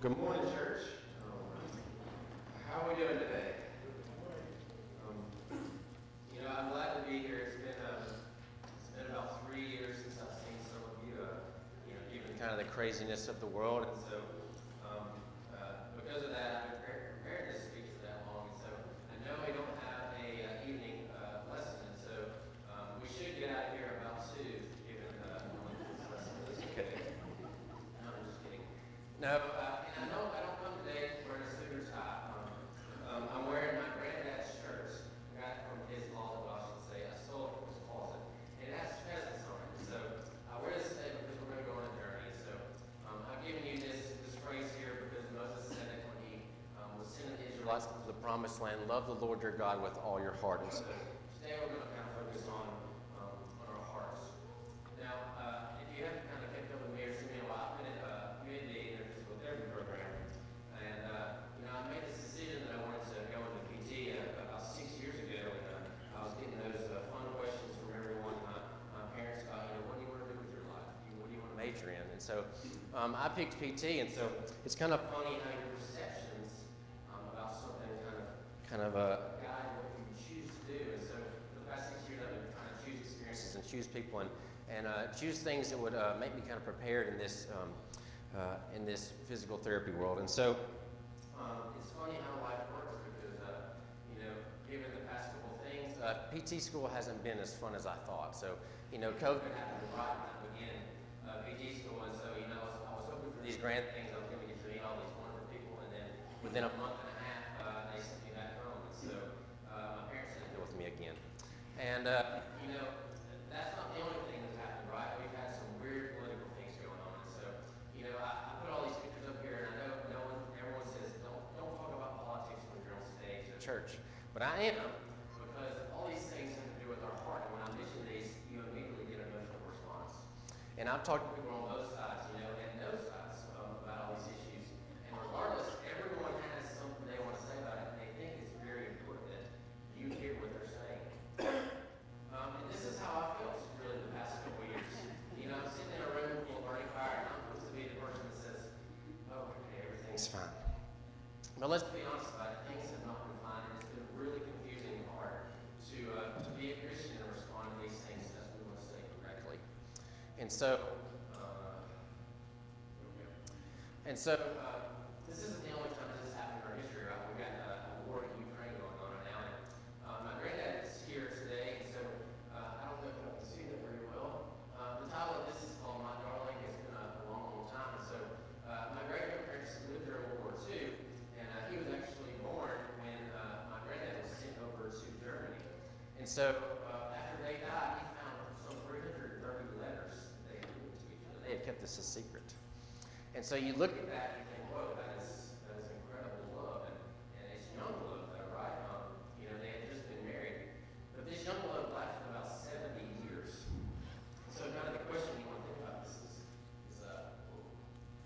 Good morning, church. How are we doing today? I'm glad to be here. It's been about 3 years since I've seen some of you, given kind of the craziness of the world, and so because of that, I've been prepared to speak for that long. And so I know I don't have a evening lesson, and so we should get out of here about 2, given this lesson. Okay. No, I'm just kidding. No, and I know I don't come today wearing a suit or tie. I'm wearing my granddad's shirts. I got it from his closet, I should say. I stole it from his closet. And it has pheasants on it. So I wear this today because we're going to go on a journey. So I've given you this phrase here because Moses said it when he was sending the Israelites to the promised land. Love the Lord your God with all your heart. And so today we're going to kind of focus on our hearts. Now, if you haven't kind of kept up with me or seen me a while, I've been at UAD in their physical therapy program. And, I made this decision that I wanted to go into PT about 6 years ago. And I was getting those fun questions from everyone, my parents about, what do you want to do with your life? What do you want to major in? And so I picked PT. And so it's kind of funny how your perceptions about something kind of guide what you choose to do. And so for the past 6 years, I've been trying to choose experiences and choose people and choose things that would make me kind of prepared in this physical therapy world. And so it's funny how life works because, given the past couple of things, PT school hasn't been as fun as I thought. So, COVID happened right when I began PT school, and so, I was hoping for these grand things. I was going to get to meet all these wonderful people, and then within a month and a half, they sent me back home. And so my parents didn't deal with me again. And, that's not the only thing that's happened, right? We've had some weird political things going on. And so, I put all these pictures up here, and I know everyone says, don't talk about politics when you're on stage at church. But I am, because all these things have to do with our heart. And when I mention these, you immediately get an emotional response. And I've talked to people on both sides, and no sides about all these issues. And regardless, everyone has something they want to say about it, and they think it's very important that you hear what they're saying. And this is how I felt really the past couple of years. I'm sitting in a room full of burning fire, and I'm supposed to be the person that says, oh, okay, everything's fine. But let's be honest about it, things have not been fine, and it's been really confusing and hard to be a Christian and respond to these things as we want to say correctly. And so, this isn't the only time this has happened in our history, right? We've got a war in Ukraine going on right now, and my granddad is here today, and so I don't know if I can see that very well. The title of this is called My Darling. It's been a long time. And so my great-grandparents lived during World War II, and he was actually born when my granddad was sent over to Germany. And so after they died, he found some 330 letters that they had written to each other. They had kept this a secret. And so you look at that and you think, whoa, that is incredible love. And it's young love, though, right? They had just been married. But this young love lasted about 70 years. So kind of the question you want to think about this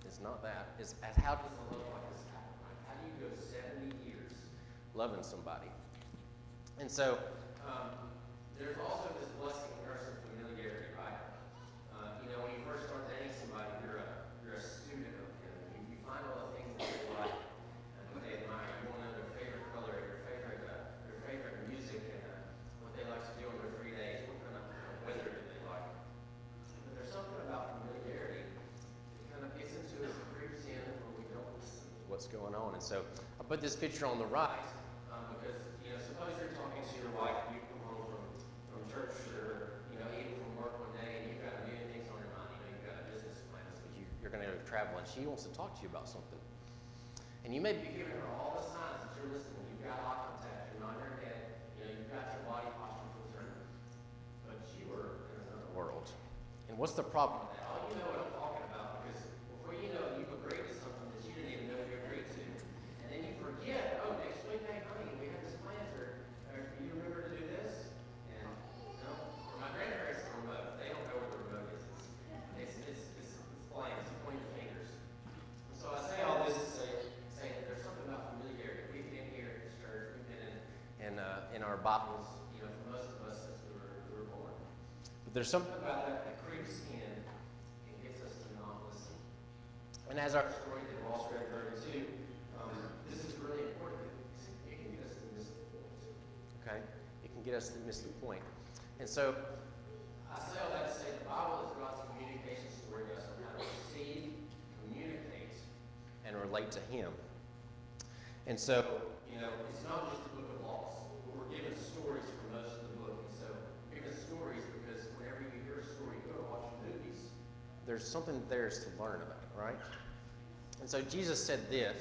is not that. Is how does a love like this happen? Right? How do you go 70 years loving somebody? And so there's also this blessing and curse of familiarity, right? When you first start dating somebody, you're a student of them. You find all the things that they like and what they admire. You want to know their favorite color, their favorite music, and what they like to do on their free days. What kind of weather do they like? But there's something about familiarity that kind of gets into us and creeps in when we don't listen to what's going on. And so I put this picture on the right because, suppose you're talking to your wife and you come home from church or, even from work one day and you've got a million things on your mind. You've got a business plan, so you're going to go travel and she wants to talk to you about something. And you may be giving her all the signs that you're listening. You've got eye contact, you're nodding your head, you've got your body posture towards her. But you are in another world. And what's the problem with that? Oh, you know what I'm talking about, because before you know it, you've agreed to something that you didn't even know you agreed to. And then you forget, oh, next week, hey, honey, we have this plan for you remember to do this? And, for my grandparents, the remote, they don't know what the remote is. It's plain, it's pointing fingers. So I say all this to say that there's something about familiarity. We've been here at this church, we've been in our Bibles, for most of us since we were born. But there's something about that creeps in and gets us to not listen. And as our story that Wall Street 36 okay? It can get us to miss the point. And so, I say all that to say the Bible is God's communication story to us on how to receive, communicate, and relate to Him. And so, it's not just a book of laws. We're given stories for most of the book. And so, we're given stories because whenever you hear a story, you go to watch movies. There's something there to learn about, right? And so Jesus said this,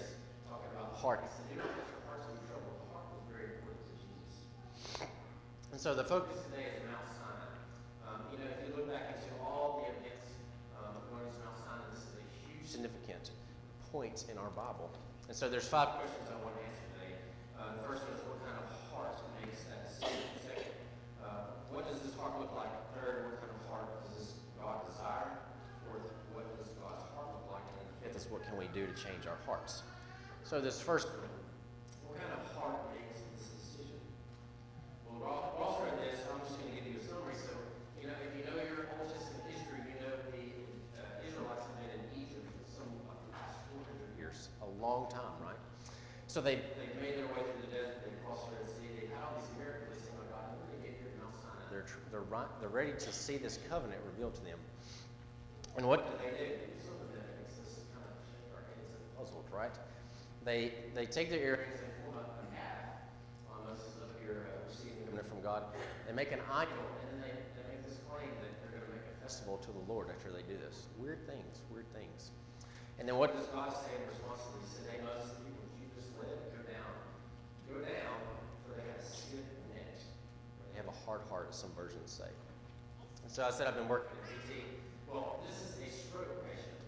talking about the heart. He said, do not let your hearts be troubled. The heart was very important to Jesus. And so the focus today is Mount Sinai. If you look back into all the events going to Mount Sinai, this is a huge significant point in our Bible. And so there's 5 questions I want to answer today. The first one is, what kind of heart makes that decision? Second, what does this heart look like? Third, what kind of heart does God desire? Fourth, what does God's heart look like? And then fifth is, what can we do to change our hearts? So this first one, what kind of heart makes this decision? Well, we'll also read this. I'm just going to give you a summary. So, if you know your Old Testament history, you know the Israelites have been in Egypt for some of the past 400 years, a long time, right? So they made their way through the desert. They crossed the Red Sea. They had all these miracles. They said, "Oh God, when they get here to Mount Sinai, they're ready to see this covenant revealed to them." And what do? They do something that makes us kind of shake our heads and puzzled, right? They take their earrings and form a calf on Moses up here receiving the covenant from God. They make an idol, and then they make this claim that they're going to make a festival to the Lord after they do this. Weird things. And then what does God say in response to this? He said, "Hey Moses, the people that you just led, go down, for they have a stiff neck." They have a hard heart, as some versions say. And so I said I've been working at PT. Well, this is a stroke patient.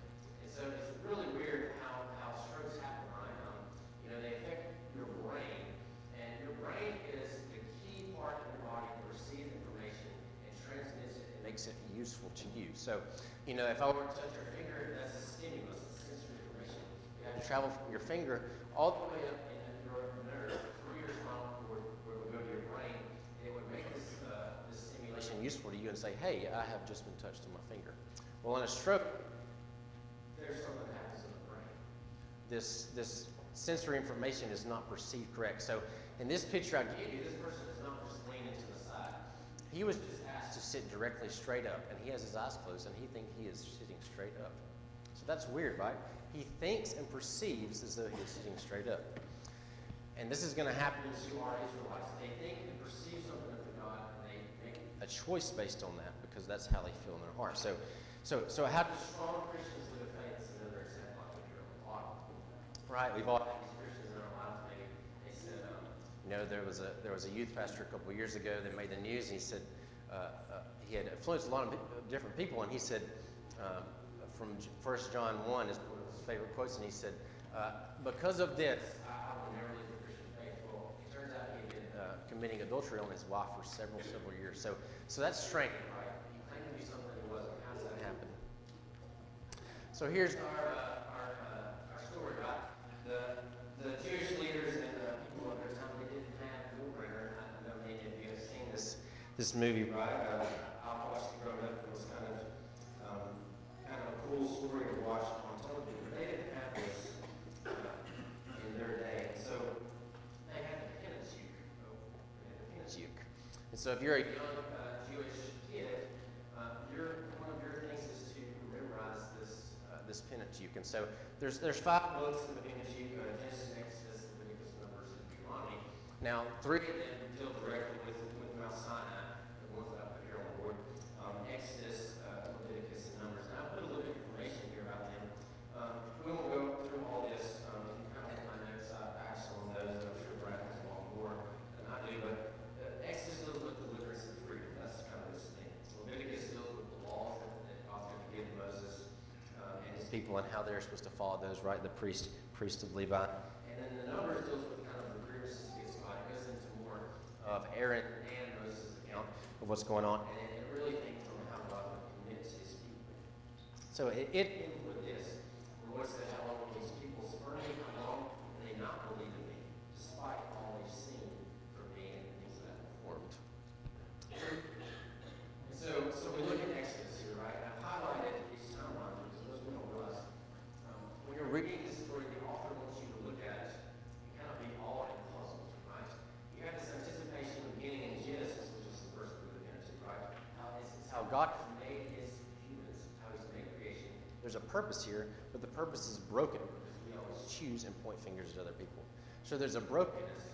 And so it's really weird how strokes happen, right? They affect your brain. And your brain is the key part of your body that receives information and transmits it and makes it useful to you. So, if I were to touch your finger, that's a stimulus, it's sensory information. You have to travel from your finger all the way up in your nerve through your spinal cord where it would go to your brain. It would make this stimulation useful to you and say, "Hey, I have just been touched on my finger." Well, in a stroke, there's something that happens in the brain. This sensory information is not perceived correct. So in this picture I gave you, this person is not just leaning to the side. He was just asked to sit directly straight up, and he has his eyes closed, and he thinks he is sitting straight up. So that's weird, right? He thinks and perceives as though he is sitting straight up. And this is going to happen to our Israelites. They think and perceive something of God, and they make a choice based on that because that's how they feel in their heart. So how do strong Christians live a faith? That's another example I think you're on the bottom. Right, we've all had these Christians in our lives. They said, there was a youth pastor a couple of years ago that made the news, and he said he had influenced a lot of different people, and he said from 1 John 1 is one of his favorite quotes, and he said, "Because of this, I will never leave the Christian faith." Well, it turns out he had been committing adultery on his wife for several years. So that's strange, right? He claimed to be something he wasn't. How does that happen? So here's our story, right? The Jewish leaders and the people of their time, they didn't have Willbringer. I don't know many of you have seen this movie, right? I watched it growing up. It was kind of a cool story to watch on television. But they didn't have this in their day. And so they had the penance uke. And so if you're a young Jewish kid, one of your things is to memorize this pentateuch. And so there's 5 books in the pentateuch: Genesis, Exodus, Leviticus, Numbers, and Deuteronomy. Now 3 of them deal directly with Mount Sinai, the ones that I put here on the board: Exodus, Leviticus, and Numbers. And I put a little bit of information here about them. We won't go through all this. If you kind of have my notes, I have some of those. I'm sure Brad has a lot more than I do. But Exodus deals with deliverance and freedom. That's kind of this thing. Leviticus deals with the laws that God's going to give Moses and his people and how they're supposed to follow those, right? The priest of Levi. And then the Numbers deals with kind of the grievances against God. It goes into more of Aaron and Moses' account of what's going on. And it really thinks on how God would commit to his people. So it ends with this. The Lord said, "How long will these people spurn me? How long will they not believe in me, despite all they've seen from me and the things that I've performed?" And so we look at Exodus here, right? And I've highlighted these timelines because those we don't realize. When you're reading this story, the author wants you to look at it and kind of be awed and puzzled, right? You have this anticipation of God has made his humans, how he's made creation. There's a purpose here, but the purpose is broken because we always choose and point fingers at other people. So there's a brokenness.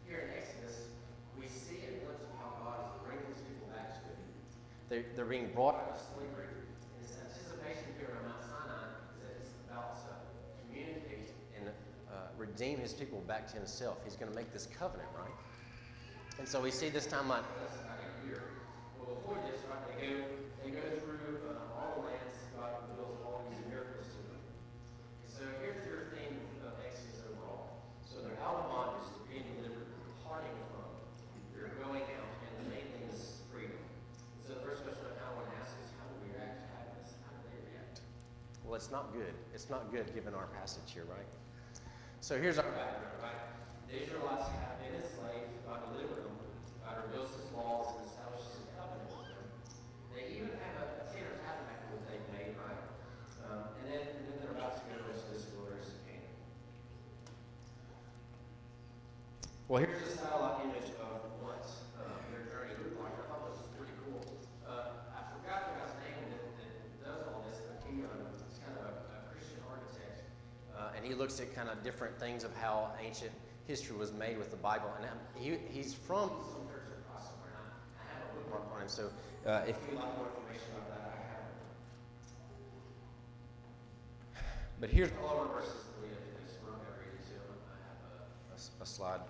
Here in Exodus, we see a glimpse of how God is bringing his people back to him. They're being brought out of slavery. And his anticipation here on Mount Sinai is that he's about to communicate and redeem his people back to himself. He's going to make this covenant, right? And so we see this timeline here. Well, before this, right, they go through all the lands. God reveals all these miracles to them. And so here's your theme of Exodus overall. So they're out of bondage, they're being delivered, departing from. They're going out, and the main thing is freedom. And so the first question I want to ask is, how do we react to having this? How do they react? Well, it's not good. It's not good given our passage here, right? So here's our background, right? The Israelites have been enslaved. God delivered them. God reveals his laws and establishes a covenant with them. They even have a Taylor tabernacle that they've made, right? And then they're about to go to this wilderness of Canaan. Well, here's a satellite image of what their journey looked like. I thought this was pretty cool. I forgot the guy's name that does all this, but he's kind of a Christian architect. And he looks at kind of different things of how ancient history was made with the Bible. And he's from some church across somewhere. I have a bookmark on him, so if you'd like more information about that, I have it. But here's all of our verses that we have today, so we're not going to read it to them. I have a slide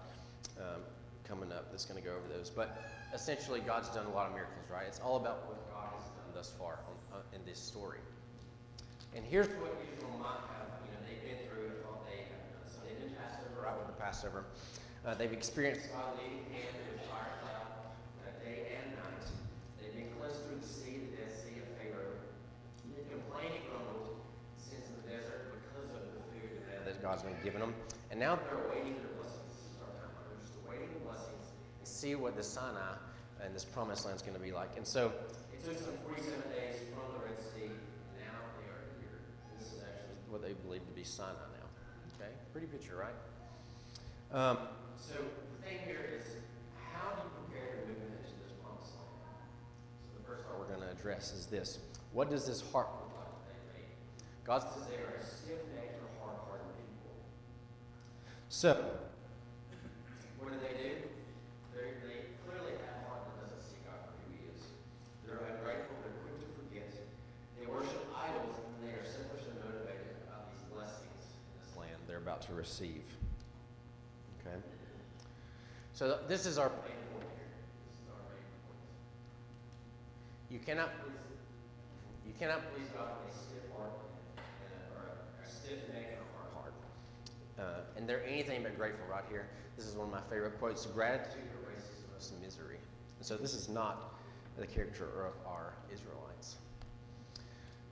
coming up that's going to go over those. But essentially, God's done a lot of miracles, right? It's all about what God has done thus far in this story. And here's what Israel might have, they've been through and what they have done. So they've been passed over, right, with the Passover. They've experienced God leading hand with fire cloud day and night. They've been cleansed through the sea, the Dead Sea of Pharaoh. They complained and grumbled since in the desert because of the food that God's been giving them. And now they're awaiting their blessings. This is our time. They're just awaiting the blessings and see what the Sinai and this promised land is going to be like. And so it took them 47 days from the Red Sea. Now they are here. And this is actually what they believe to be Sinai now. Okay? Pretty picture, right? So the thing here is, how do you prepare to move into this promised land? So the first part we're going to address is this. What does this heart look like that they made? God says they are a stiff-necked or hard-hearted people. So, what do? They clearly have a heart that doesn't see God for who he is. They're ungrateful, they're quick to forget. They worship idols, and they are selfishly motivated about these blessings in this land they're about to receive. Okay? So this is our main point here. This is our main point. You cannot please God with a stiff heart or a stiff neck and a hard heart. And they're anything but grateful right here. This is one of my favorite quotes. Gratitude erases most misery. And so this is not the character of our Israelites.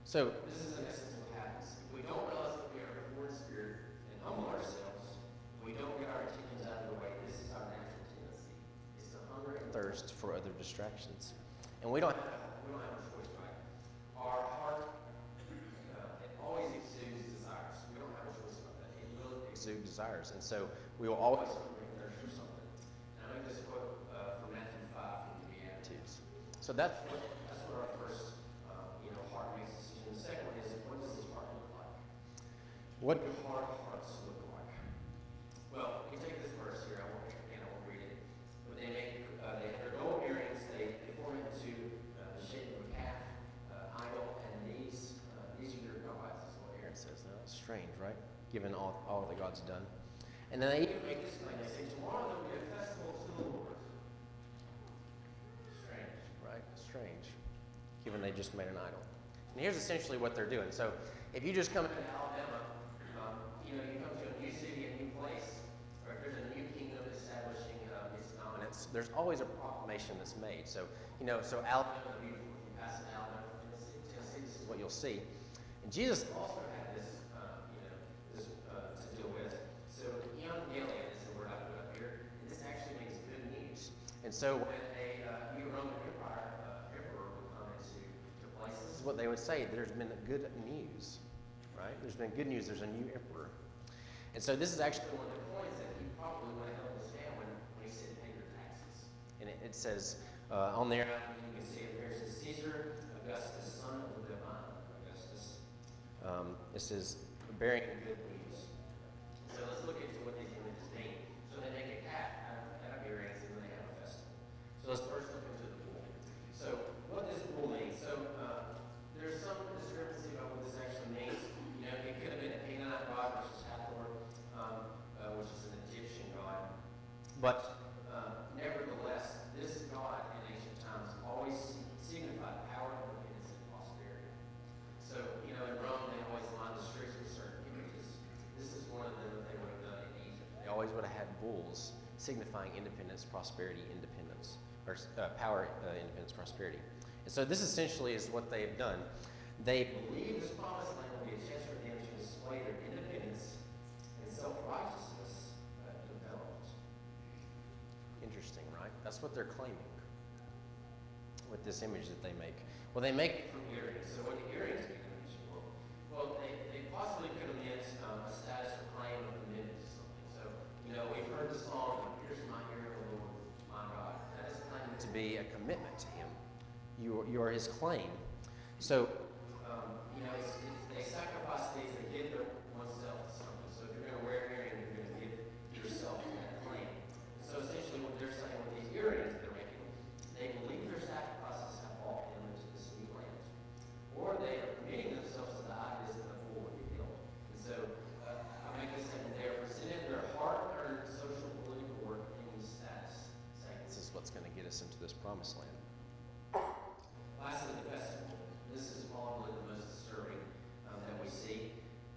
So this is in essence what happens. If we don't realize that we are poor in spirit and humble ourselves, we don't get our intentions out of the way. This is our natural tendency. It's to hunger and thirst for other distractions. And we don't have a choice, right? Our heart, it always exudes desires. We don't have a choice about that. It will exude desires. And so we will always hunger and thirst for something. And I make this quote from Matthew 5 from the Beatitudes. So that's what our first heart makes a decision. The second one is, what does this heart look like? What do hard hearts look like? Well, we take this verse here. I won't read it. But they have their gold earrings. They form it into the shape of a calf, idol, and these are your gods, is what Aaron says. Now, that's strange, right? Given all that God's done. And then they even make this claim. They say, tomorrow there will be a festival to the Lord. Strange, right? Strange. Given they just made an idol. And here's essentially what they're doing. So if you just come into Alabama, you come to a new city, a new place, or if there's a new kingdom establishing its dominance, there's always a proclamation that's made. So, so Alabama, if you pass in Alabama, Tennessee, this is what you'll see. And Jesus also had this, this to deal with. So evangelion is the word I put up here, and this actually means good news. And so when a new Roman emperor would come into place, this is what they would say: there's been good news, right? There's been good news. There's a new emperor. And so this is actually one of the coins that he probably would have held in his hand when he said, "Pay your taxes." And it says on there, you can see it there. It says Caesar Augustus, son of the divine Augustus. This is bearing good news. So let's look into what these images mean. So they make a cat out of earrings, and then they have a festival. So let's first look into the bull. So what does bull mean? So there's some discrepancy about what this actually means. You know, it could have been a Canaanite god versus Hathor, which is an Egyptian god. But nevertheless, this god in ancient times always signified power, independence, and prosperity. So, you know, in Rome, they always lined the streets with certain images. This is one of them that they would have done in Egypt. They always would have had bulls signifying independence, prosperity, independence, or power, independence, prosperity. And so this essentially is what they've done. They believe this promised land will be a chance for them to display their independence and self-righteousness developed. Interesting, right? That's what they're claiming with this image that they make. Well, they make it from earrings. So what do earrings mean? Well, they possibly could have meant a status or claim of commitment to something. So, you know, we've heard the song, "Here's my ear, O Lord, my God." That is claiming to be a commitment to Him. You are His claim. So, you know, they sacrifice things, they give oneself to something. So if you're going to wear an earring, you're going to give yourself to that claim. So essentially what they're saying with these earrings they're making, they believe their sacrifices have brought them into this new land. Or they are committing themselves to the ideas that the fool would be killed. And so I make this statement, they are presenting their hard-earned social, political work and status, saying this is what's going to get us into this promised land. Lastly, the festival. This is probably the most disturbing that we see.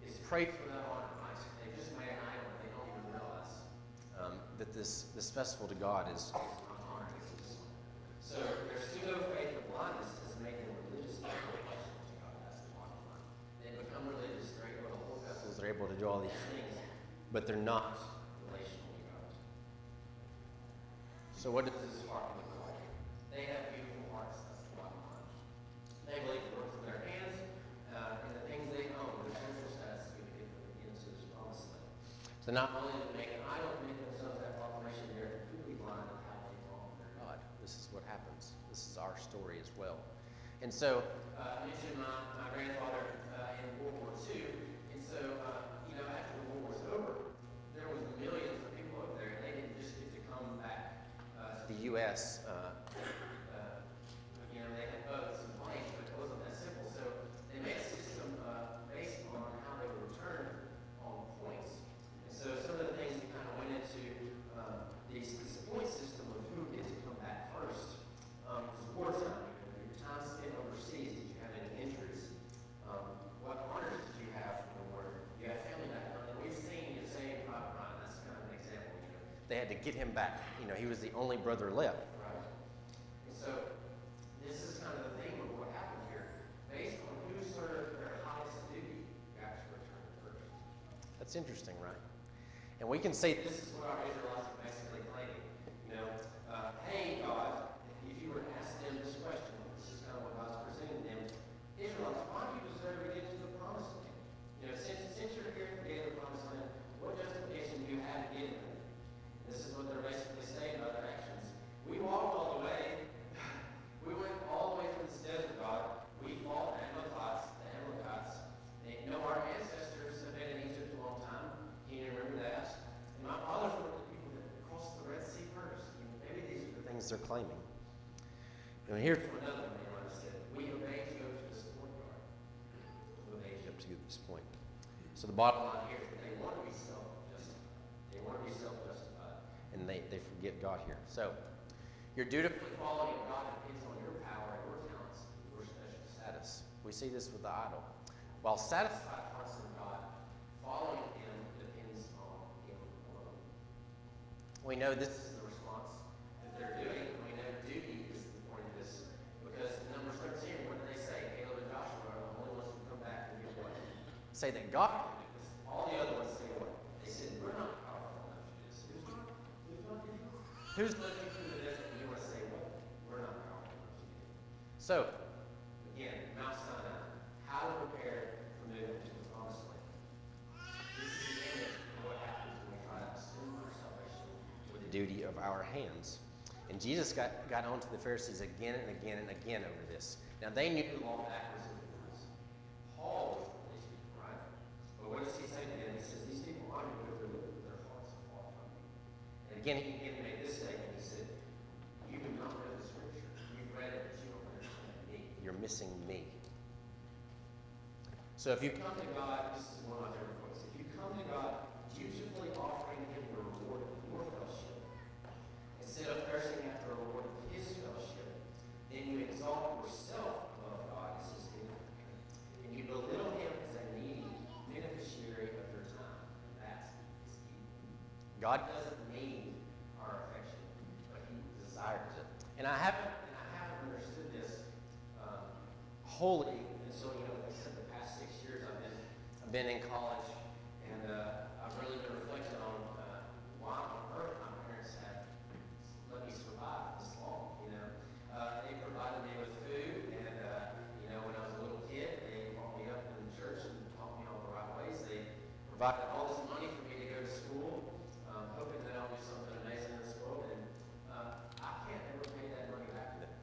Is pray for that honor. They just made an idol. They don't even realize that this festival to God is not honoring Jesus. So their pseudo-faith of blindness has made them religious people relational to God. That's the bottom line. They become religious. They're able to hold festivals. They're able to do all these things, but they're not relational to God. So what does this heart look like? They have beautiful hearts. That's the bottom line. They believe the works of their hands and the things they own, their social status is going to get them into this promised land. So not only do they make an idol to make themselves that proclamation, they're completely blind of how they belong to their God. This is what happens. This is our story as well. And so I mentioned my grandfather in World War II. And so, you know, after the war was over, there was millions of people up there, and they didn't just get to come back to the U.S. You know, they had boats and planes, but it wasn't that simple. So they made a system based on how they would return on points. And so some of the things that kind of went into this point system of who gets to come back first. Wartime, your time spent overseas, did you have any injuries? What honors did you have from the war? You have family background. And we've seen the same Private Ryan. That's kind of an example. You know, they had to get him back. You know, he was the only brother left. Right. And so this is kind of the theme of what happened here. Based on who served their highest duty, you got to return first. That's interesting, right? And we can say this is what our Israelites are basically claiming. You know, hey, God, if you were to ask them this question, this is kind of what God's presenting them. Israelites, why do you deserve to get to the promised land? You know, since you're here to get to the promised land, what justification do you have to get in there? This is what they're basically saying about their actions. We walked all the way. We went all the way through this desert, God. We fought the Amalekites. They know our ancestors have been in Egypt a long time. Can you remember that? And my fathers were the people that crossed the Red Sea first. You know, maybe these are the things they're claiming. And here's another one they said. We obeyed to go to this point, God. We obeyed to get to this point. So the bottom line here is that they want to be self-justified. They want to be self-justified. And they forget God here. So your dutiful following of God depends on your power, your talents, your special status. We see this with the idol. While satisfied hearts in God, following Him depends on Him alone. We know this is the response that they're doing. We know duty is the point of this. Because in Numbers 13, what did they say? Caleb and Joshua are the only ones who come back and get what? Say that God can do this. All the other ones say what? They said, we're not powerful enough to do this. Who's looking through the desert and you want to say what? We're not powerful enough to do it. So, again, Mount Sinai, how to prepare for moving to the promised land. This is the image of what happens when we try to assume our salvation with the duty of our hands. And Jesus got on to the Pharisees again and again and again over this. Now, they knew the law backwards and forwards. Paul was one of these people, right? But what does he say to them? He says, these people honor me with their hearts are far from me. And again, he made this statement. He said, you do not know the Scripture. You've read it, but you don't understand me. You're missing me. So if you come to God, this is one of my favorite quotes. If you come to God dutifully offering him the reward of your fellowship, instead of thirsting after a reward of his fellowship, then you exalt yourself above God as his giver. And you belittle him as a needy beneficiary of your time. And that is evil. God doesn't need our affection, but he desires it. And I haven't understood this wholly until, like I said, the past 6 years I've been in college, and I've really been reflecting on why on earth my parents have let me survive this long. They provided me with food, and when I was a little kid, they brought me up in the church and taught me all the right ways. They provided all this money for me to go to school, hoping that I'll do something amazing in this world, and I can't ever pay that money back to them.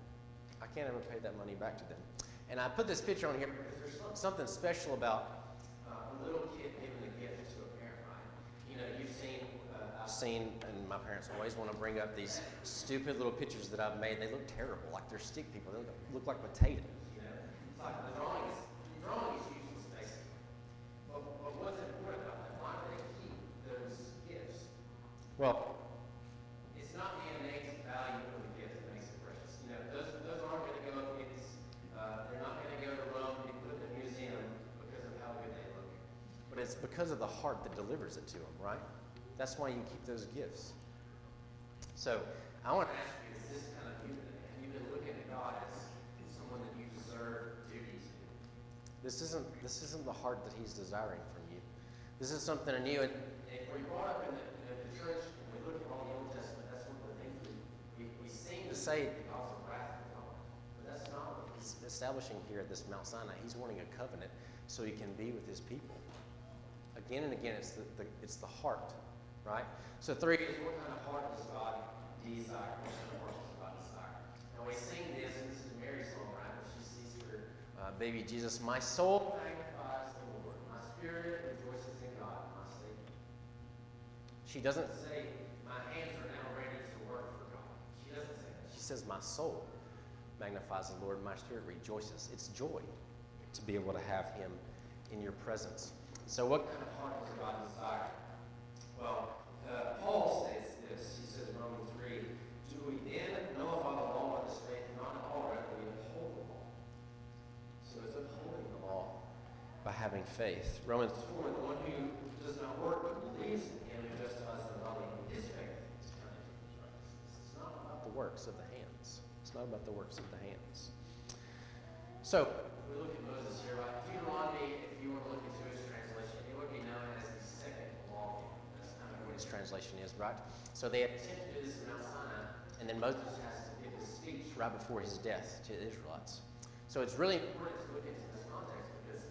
I can't ever pay that money back to them. And I put this picture on here because there's something special about a little kid giving a gift to a parent, right? I've seen, and my parents always want to bring up these stupid little pictures that I've made. They look terrible, like they're stick people. They look like potatoes, It's like the drawing is useless, basically. But what's important about that? Why do they keep those gifts? Well, it's not the innate value of the gift that makes it precious. Those aren't going to go up against, they're not going to go to Rome and be put in a museum because of how good they look. But it's because of the heart that delivers it to them, right? That's why you keep those gifts. So I want to ask you, is this kind of you today? Have you been looking at God as someone that you deserve duty to? This isn't the heart that he's desiring from you. This is something new. And if we're brought up in the church and we look at all the Old Testament, that's one of the things we seem to say because of wrath of God. But that's not what he's establishing here at this Mount Sinai. He's wanting a covenant so he can be with his people. Again and again, it's the heart, right? So 3 is, what kind of heart does God desire? What kind of heart does God desire? Now we sing this, and this is Mary's song, right? Where she sees her baby Jesus. My soul magnifies the Lord. My spirit rejoices in God, my Savior. She doesn't say, my hands are now ready to work for God. She doesn't say that. She says, my soul magnifies the Lord. My spirit rejoices. It's joy to be able to have him in your presence. So what kind of heart does God desire? Well, Paul states this. He says, Romans 3, do we then nullify the law of this faith? Not at all, rather we uphold the law. So it's upholding the law by having faith. Romans 4, the one who does not work but believes in him who justifies the body in his faith is counted for his righteousness. It's not about the works of the hands. It's not about the works of the hands. So, we look at Moses here, right? Deuteronomy, if you were to look into his translation, it would be known as the second law. That's kind of what his translation is, right? So they attempted to do this in Mount Sinai, and then Moses has to give his speech right before his death to the Israelites. So it's really important to look into this context because,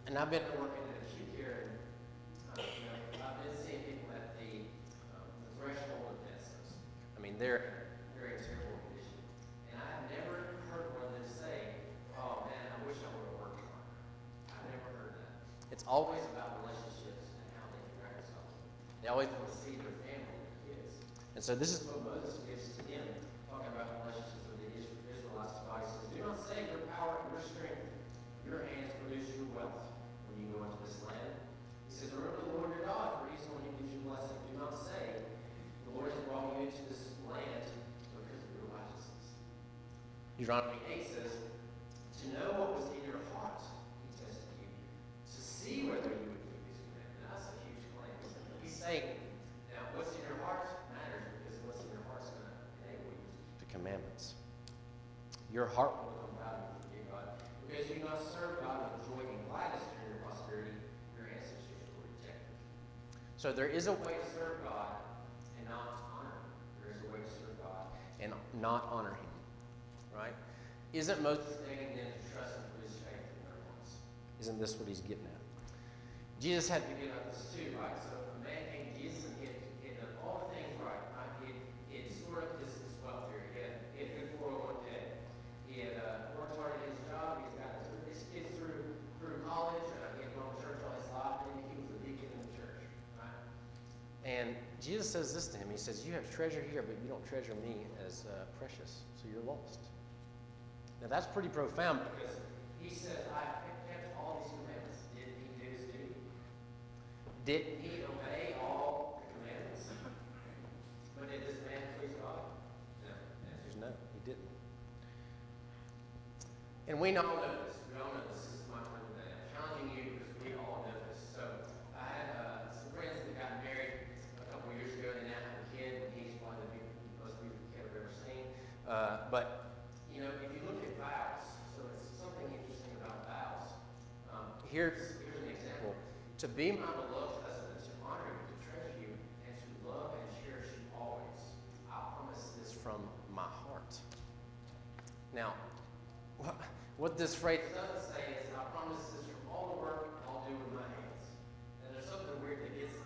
and I've been working in acute care, and I've been seeing people at the threshold of death. I mean, they're in terrible condition, and I have never heard one of them say, "Oh man, I wish I would have worked harder." I've never heard that. It's always about relationships and how they can reconcile them. They always want to see their family, their kids. And so this is what Moses gives to them, talking about relationships with the Israelites. God says, do not say your power and your strength, your hands produce your wealth when you go into this land. He says, remember the Lord your God, for he's the one who gives you blessing. Do not say, the Lord has brought you into this land because of your righteousness. Deuteronomy 8 says, to know what was in your heart, he tested you, to see whether you would keep his commandments. Now, that's a huge claim. He's saying, now, what's in your heart matters because what's in your heart is going to enable you to keep the commandments. Your heart will become proud and forget God. Because you do not serve God with joy and gladness during your prosperity, your ancestors will reject you. So there is a way to serve God and not honor him. There is a way to serve God and not honor him. Right? Isn't Moses begging them to trust him for his faith in their hearts? Isn't this what he's getting at? Jesus had to give up this too, right? So a man came to Jesus and he had done all the things right? He had stored up his Jesus says this to him. He says, you have treasure here, but you don't treasure me as precious, so you're lost. Now that's pretty profound because he says, I kept all these commandments. Didn't he do his duty? Didn't he obey all the commandments? But did this man please God? No. The answer is no, he didn't. And we all know this. We all know this. This is my time today. I'm challenging you because we all know this. So I had some friends that got married a couple years ago. They now have a kid, and he's one of the most beautiful kid I've ever seen. But you know, if you look at vows, so it's something interesting about vows. Here's an example. To be my beloved husband, to honor you, to treasure you, and to love and cherish you always. I promise this from my heart. Now, what this phrase doesn't say is, I promise this from all the work I'll do with my hands. And there's something weird that gets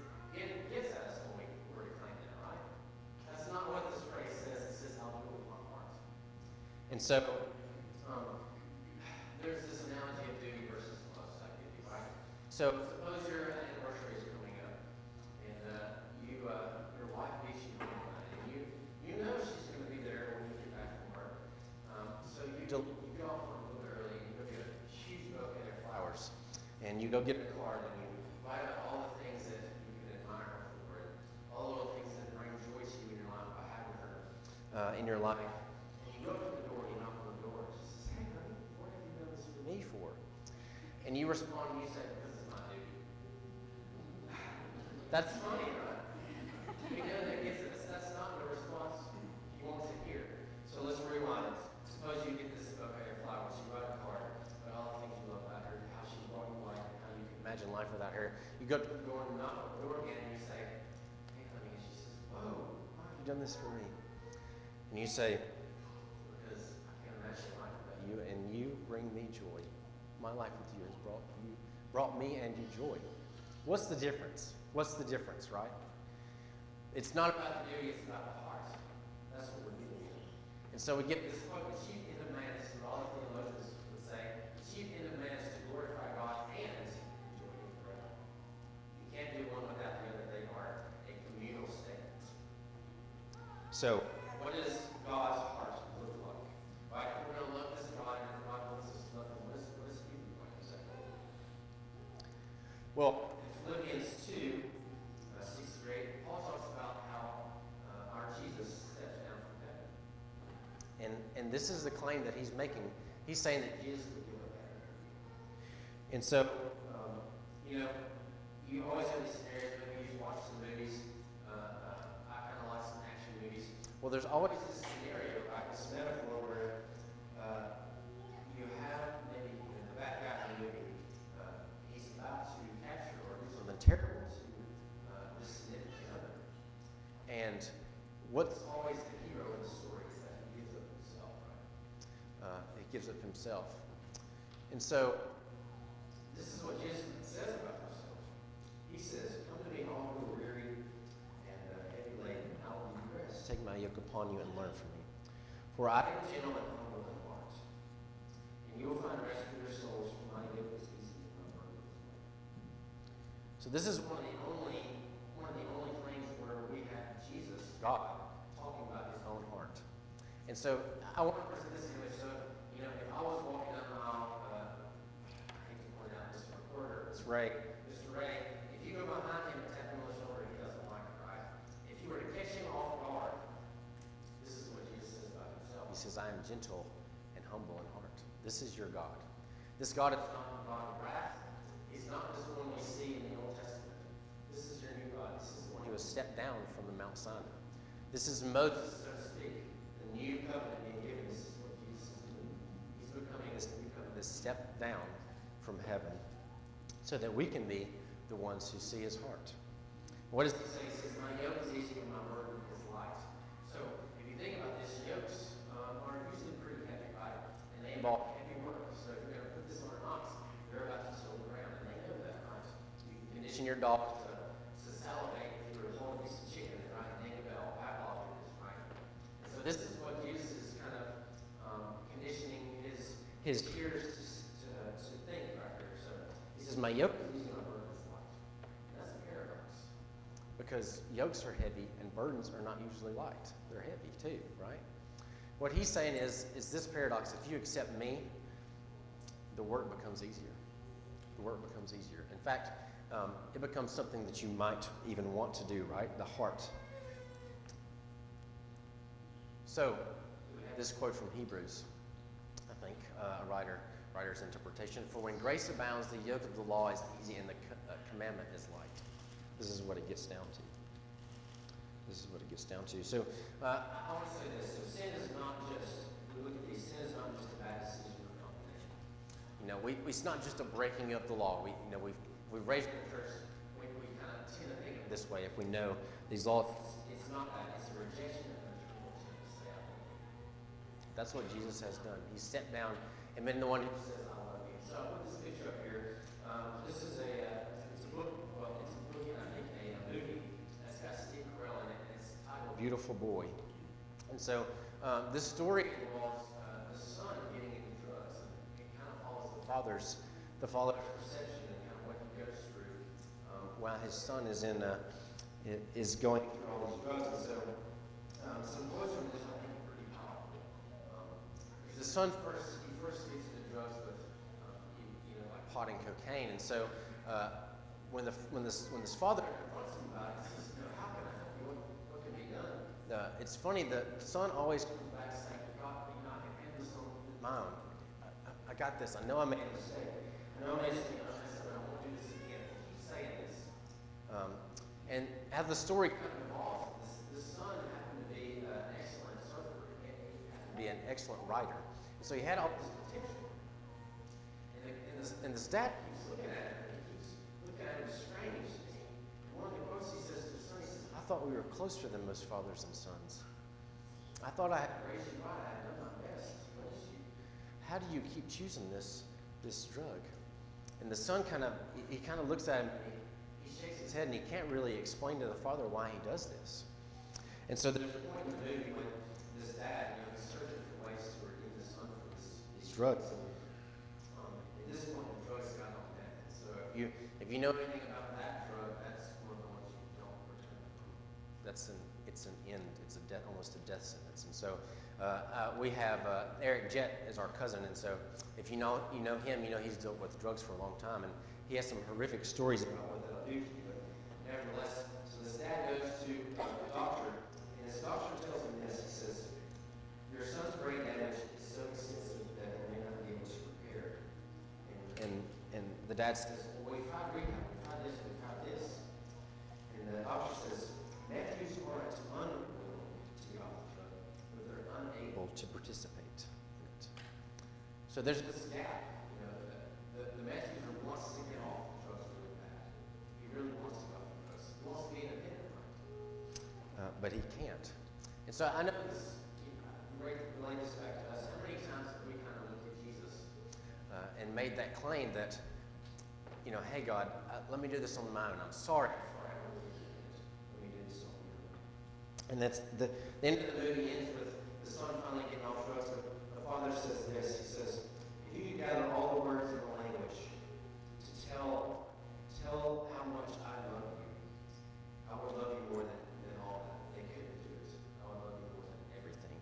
at us when we're declaring that, right? That's not what this phrase says. It says, I'll do it with my heart. And so, there's this analogy of duty versus love activity, right? So, suppose your anniversary is coming up, and your wife meets you one night, and you know she's going to be there when you get back from work. So you go off a little bit early, and you go get a huge bouquet of flowers, and you go get a card, and you write out all the things that you can admire her for, and all the little things that bring joy to you in your life by having her in your life. And you go to the door, you knock on the door, and she says, hey, honey, what have you done this for me for? And you respond, and you say, because it's my duty. That's funny, right? We know that gets us. That's not the response you want to hear. So let's rewind. Suppose you get this bouquet of flowers. You write a card about all the things you love about her, how she brought you life, and how you can imagine life without her. You go to the door and knock on the door again, and you say, hey, honey, and she says, whoa, why have you done this for me? And you say, because I can't imagine life without you, and you bring me joy. My life with you has brought me and you joy. What's the difference? What's the difference, right? It's not about the duty, it's about the heart. That's what we're doing. And so we get this quote, the chief end of man is, what all the theologians would say, the chief end of man is to glorify God and enjoy Him forever. You can't do one without the other. They are a communal statement. So, what does God's heart look like? Right? If we're going to love this God and God wants us to love Him, what does He look like exactly? Well, in Philippians 2, 6 through 8, Paul talks about how our Jesus steps down from heaven. And this is the claim that he's making. He's saying that Jesus would give up heaven. And so, you always have these scenarios. Maybe you watch some movies. I kind of like some action movies. Well, there's always this scenario, right? This metaphor where you have maybe the bad guy in the movie. He's about to capture or do something terrible to this significant other. And what's always the hero in the story is that he gives up himself, right? He gives up himself. And so, this is what Jesus says about himself. He says, come to me, all who are weary and heavy laden, and I will give you rest. Take my yoke upon you and learn from me. For I am gentle and humble in heart, and you will find rest for your souls, for my yoke is easy and my burden is light. So this is one of the only claims where we have Jesus, God, talking about His own heart. And so I want to present this image. So if I was walking down the aisle, I hate to point out Mr. Reporter, Mr. Ray, if you go behind him and tap him on the shoulder, he doesn't like it, right? If you were to catch him off guard, this is what Jesus says about Himself. He says, I am gentle and humble in heart. This is your God. This God is not a God of wrath. He's not this one we see in the Old Testament. This is your new God. This is the one who has stepped down from the Mount Sinai. This is Moses, so to speak, the new covenant being given. This is what Jesus is doing. He's becoming this new covenant, this step down from heaven, so that we can be the ones who see His heart. What does He say? He says, my yoke is easy and my burden is light. So if you think about this, yokes are usually pretty heavy, right? And they involve heavy work. So if you're going to put this on an ox, they're about to till the ground, and they know that, right? You can condition your dog to salivate if you were holding a piece of chicken, right? Ding a bell, Pavlov is, right? And so this is what Jesus is kind of conditioning his ears to think right here. So He says, my yoke is easy, my burden is light. And that's a paradox. because yokes are heavy and burdens are not usually light. They're heavy too, right? What he's saying is this paradox: if you accept me, the work becomes easier. The work becomes easier. In fact, it becomes something that you might even want to do, right? The heart. So, this quote from Hebrews, I think, a writer's interpretation: "For when grace abounds, the yoke of the law is easy and the commandment is light." This is what it gets down to. This is what it gets down to. So, I want to say this. So, sin is not just, if we look at these, sin is not just a bad decision or condemnation. You know, it's not just a breaking of the law. We've raised in the church, we kind of tend to think of it this way. If we know these laws, it's not that. It's a rejection of the truth. That's what Jesus has done. He stepped down and been the one who says, "I love you." So I put this picture up here. This is it's a book. Well, it's a book, and I think a movie that's got Steve Carell in it. It's titled "Beautiful Boy." And so this story involves the son getting into drugs, and it kind of follows the father's perception and kind of what he goes through while his son is going through all these drugs. And so some quotes from this I think are pretty powerful. The son first gets into drugs with like pot and cocaine, and so when this father confronts him about it, he says, "How can I help you? What can be done?" It's funny, the son always comes back saying, "God, I can handle this on my own. I got this. I know I made a mistake. I know I made a mistake. I won't do this again." He keeps saying this. And as the story kind of evolves, this son happened to be an excellent surfer. He happened to be an excellent writer. And so he had all this potential. And this dad keeps looking at him, and he keeps looking at him strange. And one of the quotes he says to his son, he says, "I thought we were closer than most fathers and sons. I thought I had raised you right. I had done my best. How do you keep choosing this drug?" And the son kind of looks at him, and he shakes his head, and he can't really explain to the father why he does this. And so there's a point in the movie when this dad, is searching for ways to redeem his son from these drugs. At this point, the drugs got on that. And so if you know anything about that drug, that's one of the ones you don't return from. It's an end. It's almost a death sentence. And so we have Eric Jett as our cousin, and so if you know him, he's dealt with drugs for a long time, and he has some horrific stories about what that'll do to you. But nevertheless, so this dad goes to the doctor, and his doctor tells him this. He says, "Your son's brain damage is so extensive that he may not be able to repair it." And the dad says, "Well, we've tried rehab, we've tried this, we've tried this." And the doctor says, "Nephews aren't unwilling to get off the drug, but they're unable to participate in it." So there's this gap. The Matthew wants to get off the drugs really bad. He really wants to get off the drugs. He wants to be independent from it. But he can't. And so I know this, relate this back to us. How many times have we kind of looked at Jesus and made that claim that, "Hey God, let me do this on my own. I'm sorry. Let me do this on my own." And that's the end of the movie ends with the son finally getting off drugs. The father says this. He says, "If you could gather all the words in the language to tell how much I love you, I would love you more than all that. They couldn't do it. I would love you more than everything."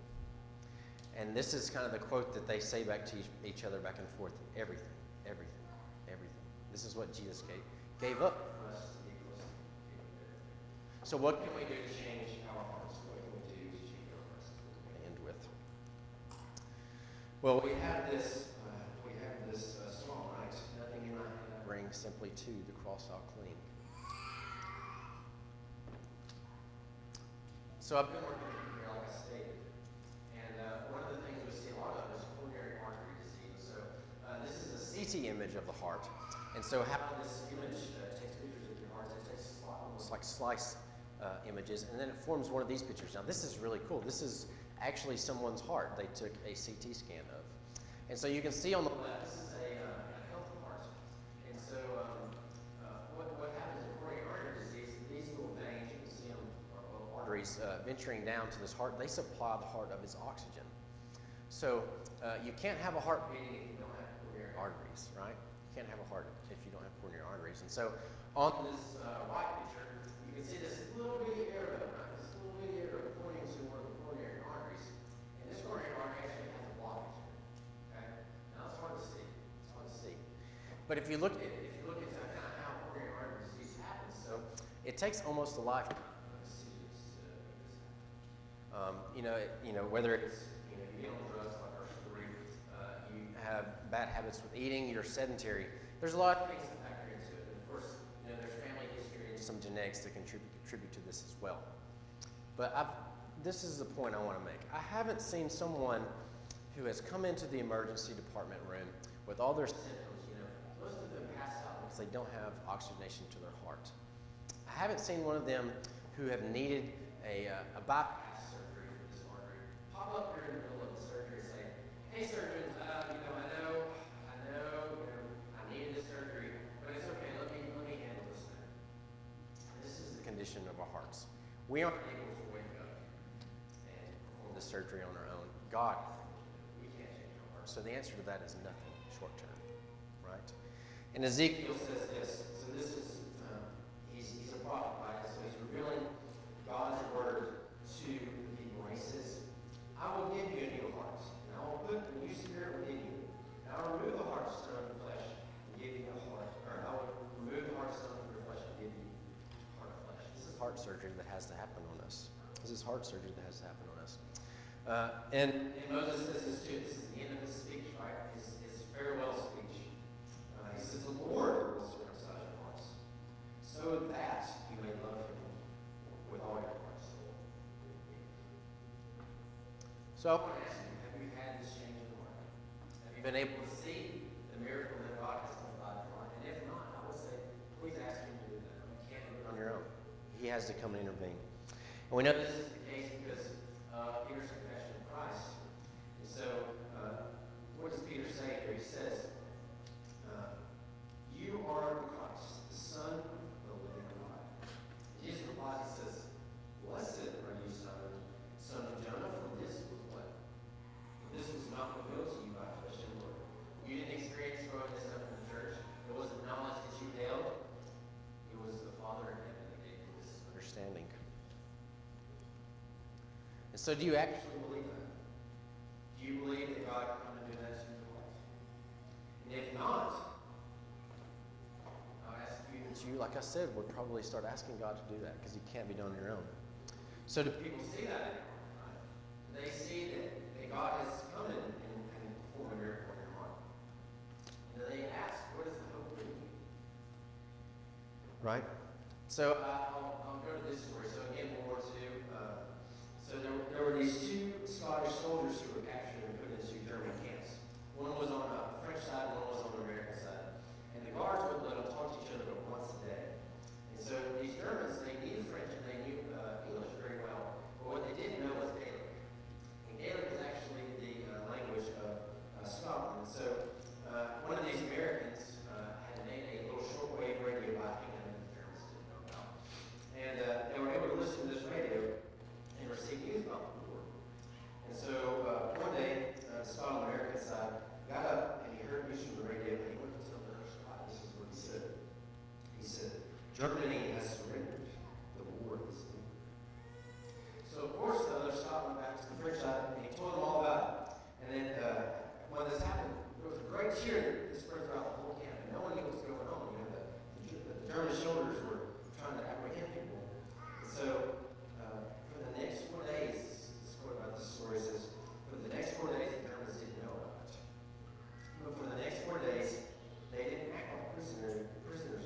And this is kind of the quote that they say back to each other back and forth: everything, everything, everything. This is what Jesus gave up for us to be close to him. So what can we do to change our hearts? What can we do to change our hearts? That's what we're going to end with. Well, we have this song, right? "Nothing in my hand brings simply to the cross I'll cling." So I've been working here, like I stated, and one of the things we see a lot of is coronary artery disease. So this is a CT image of the heart, and so how this image takes pictures of your heart, it takes almost like slice images, and then it forms one of these pictures. Now this is really cool. This is actually someone's heart they took a CT scan of. And so you can see on the left, this is a healthy heart. And so what happens in coronary artery disease, these little veins, you can see them, or arteries venturing down to this heart, they supply the heart of its oxygen. So you can't have a heart beating if you don't have coronary arteries, right? You can't have a heart if you don't have coronary arteries. And so on this right picture, you can can see this little bitty arrow, right? This little bitty arrow pointing to one of the coronary arteries. And this coronary artery actually has a blockage. Okay? Now it's hard to see. It's hard to see. But if you look at kind of how coronary artery disease happens, so it takes almost a lifetime. Whether it's you get on drugs like our you have bad habits with eating, you're sedentary. There's a lot of things that factor into it. And of course, there's family history and some genetics that contribute to this as well. But this is the point I want to make. I haven't seen someone who has come into the emergency department room with all their symptoms. Most of them pass out because they don't have oxygenation to their heart. I haven't seen one of them who have needed a bypass surgery for this artery pop up here in the middle of the surgery and say, "Hey, surgeon, I needed this surgery, but it's okay. Let me handle this thing." This is the condition of our hearts. We aren't able to wake up and perform the surgery on our own. God, we can't change our hearts. So the answer to that is nothing short term, right? And Ezekiel says this. So this is he's a prophet, right? So he's revealing God's word to the people. He says, "I will give you a new heart, and I will put a new spirit within you. And I will remove the heart of stone from flesh and give you a heart, or I will remove the heart of stone from your flesh and give you a heart of flesh." This is heart surgery that has to happen on us. This is heart surgery that has to happen on us. And Moses says this too. This is the end of his speech, right? His farewell speech. He says, "The Lord will circumcise your hearts, so that you may love him with all your heart, soul." So I want to ask you, have you had this change in heart? Have you been able to see the miracle that God has done by your heart? And if not, I would say, please ask him to do that. You can't do it on your own. He has to come and intervene. And we know this is the case because of Peter's confession of Christ. And so, what does Peter say here? He says, "You are the Christ, the Son of the living God." Jesus replies, he says, "Blessed are you, son of Jonah, for this was what? This was not revealed to you by flesh and blood." You didn't experience growing this up in the church. It wasn't knowledge that you held. It was the Father in heaven that gave you this understanding. And so do you actually believe that? Do you believe that God can come and do that to your heart? And if not, I would ask you that you, like I said, would probably start asking God to do that because you can't be done on your own. So do people see that in your heart? Right? They see that God has come in and performed a miracle in your heart. And they ask, what is the hope for you? Right? So I'll go to this story. So again, World War II. So there were these two Scottish soldiers who were captured and put into German camps. One was on the French side, one was on the American side. And the guards would let them talk to each other once a day. And so these Germans, they knew French and they knew English very well. But what they didn't know was Gaelic. And Gaelic is actually the language of Scotland. And so one of these Americans had made a little shortwave radio by hand that the Germans didn't know about. And they were able to listen to this radio and receive news about the war. And so one day, the Scotland American side got up and he heard news from the radio and he went to tell the other side. This is what he said. He said, "Germany has surrendered. The war is over." So of course the other side went back to the French side and he told them all about it. And then when this happened, there was a great cheer that spread throughout the whole camp. And no one knew what was going on. The German soldiers were trying to apprehend people. And so for the next 4 days, this quote about this story says, for the next 4 days, the Germans didn't know about it. But for the next 4 days, they didn't act like prisoners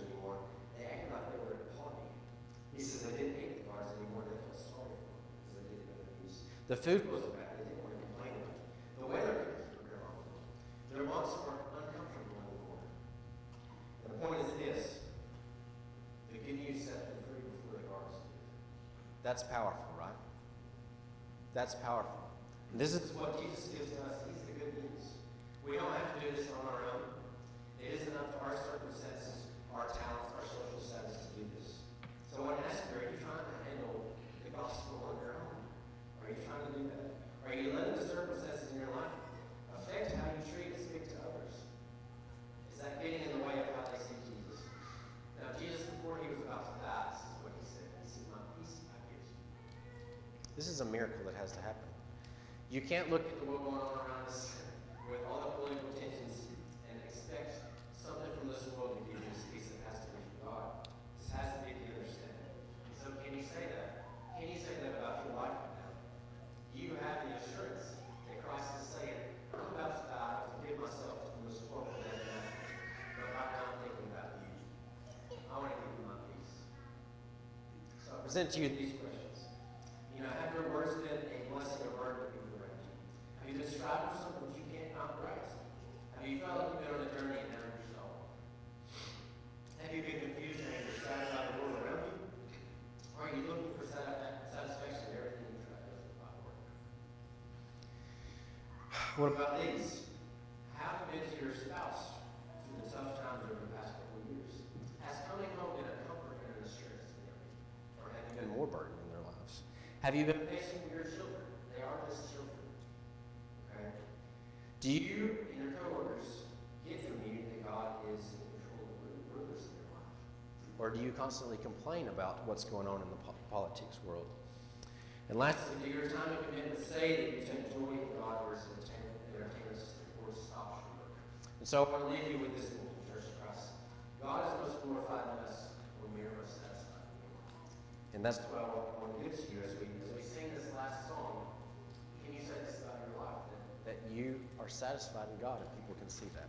anymore. They acted like they were at a party. He says they didn't hate the guards anymore. They felt sorry for them because they didn't know the news. The food wasn't bad. They didn't want to complain about it. The weather conditions were awful. Their months were uncomfortable anymore. And the point is this: the good news set them free before the guards did. That's powerful, right? That's powerful. And this is what Jesus gives to us. He's the good news. We don't have to do this on our own. It isn't up to our circumstances, our talents, our social status to do this. So I want to ask you, are you trying to handle the gospel on your own? Are you trying to do that? Are you letting the circumstances in your life affect how you treat and speak to others? Is that getting in the way of how they see Jesus? Now, Jesus, before he was about to die, this is what he said. He This is a miracle that has to happen. You can't look at the world going on around us with all the political tensions and expect something from this world to give you this peace that has to be from God. This has to be the understanding. So can you say that? Can you say that about your life right now? You have the assurance that Christ is saying, I'm about to die to give myself to the most horrible death now. But right now I'm thinking about you. I want to give you my peace. So I present to you these questions. Have your words been a blessing or burden to people around you? Have you been striving for something that you can't not grasp? Have you felt like you've been on a journey and never yourself? Have you been confused and distracted by the world around you? Or are you looking for satisfaction in everything you try to do by work? What about these? How have you been to your spouse through the tough times over the past couple of years? Has coming home been a comfort and an assurance to them? Or have you been more burdened in their lives? Have you been patient with your children? They are just children. Okay? Do you and your coworkers get from you that God is in control of the rulers in your life? Or do you constantly complain about what's going on in the politics world? And lastly, do your time and commitment say that you take joy in God versus entertainment or stop work? And so I want to leave you with this in Church of Christ. God is most glorified in us when we are most satisfied in Him. And that's what I want to give to you as we sing this last song. Can you say this about your life? That you are satisfied in God and people can see that.